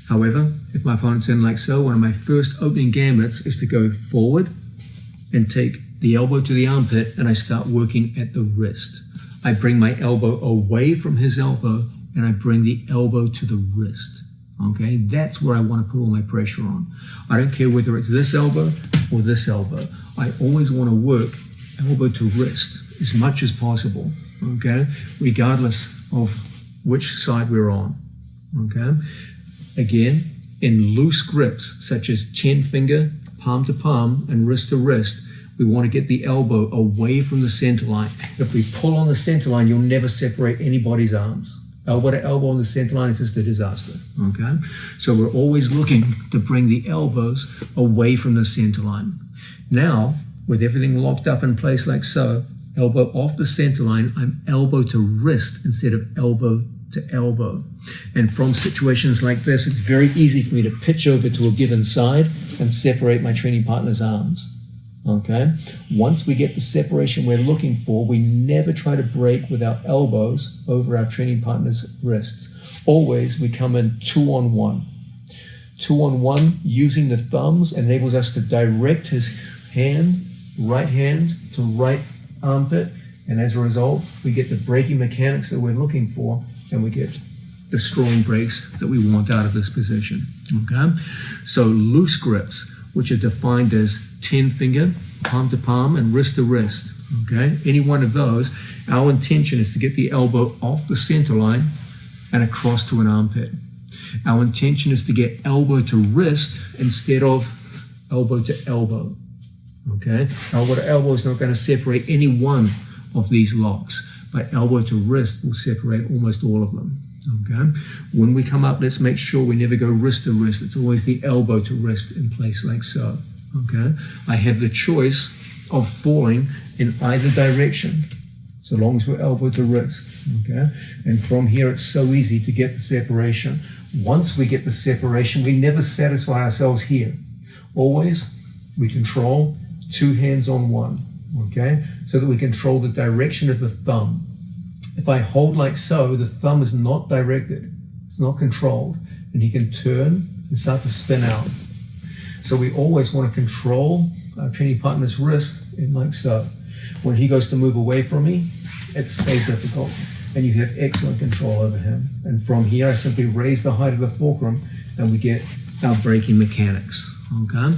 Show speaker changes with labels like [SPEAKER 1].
[SPEAKER 1] However, if my opponent's in like so, one of my first opening gambits is to go forward and take the elbow to the armpit, and I start working at the wrist. I bring my elbow away from his elbow, and I bring the elbow to the wrist. Okay, that's where I want to put all my pressure on. I don't care whether it's this elbow or this elbow. I always want to work elbow to wrist as much as possible, okay, regardless of which side we're on, okay? Again, in loose grips, such as 10-finger, palm to palm, and wrist to wrist, we want to get the elbow away from the center line. If we pull on the center line, you'll never separate anybody's arms. Elbow to elbow on the center line is just a disaster, okay? So we're always looking to bring the elbows away from the center line. Now, with everything locked up in place like so, elbow off the center line, I'm elbow to wrist instead of elbow to elbow. And from situations like this, it's very easy for me to pitch over to a given side and separate my training partner's arms. Okay? Once we get the separation we're looking for, we never try to break with our elbows over our training partner's wrists. Always we come in 2-on-1. 2-on-1 using the thumbs enables us to direct his hand, right hand to right armpit, and as a result, we get the braking mechanics that we're looking for, and we get the strong breaks that we want out of this position. Okay? So loose grips, which are defined as 10-finger, palm to palm, and wrist to wrist. Okay? Any one of those, our intention is to get the elbow off the center line and across to an armpit. Our intention is to get elbow to wrist instead of elbow to elbow. Okay? Elbow to elbow is not going to separate any one of these locks, but elbow to wrist will separate almost all of them. Okay? When we come up, let's make sure we never go wrist to wrist. It's always the elbow to wrist in place like so. Okay? I have the choice of falling in either direction, so long as we're elbow to wrist. Okay? And from here, it's so easy to get the separation. Once we get the separation, we never satisfy ourselves here. Always, we control 2 hands on 1. Okay? So that we control the direction of the thumb. If I hold like so, the thumb is not directed, it's not controlled, and he can turn and start to spin out. So we always want to control our training partner's wrist in like so. When he goes to move away from me, it's so difficult, and you have excellent control over him. And from here, I simply raise the height of the fulcrum, and we get our braking mechanics. Okay?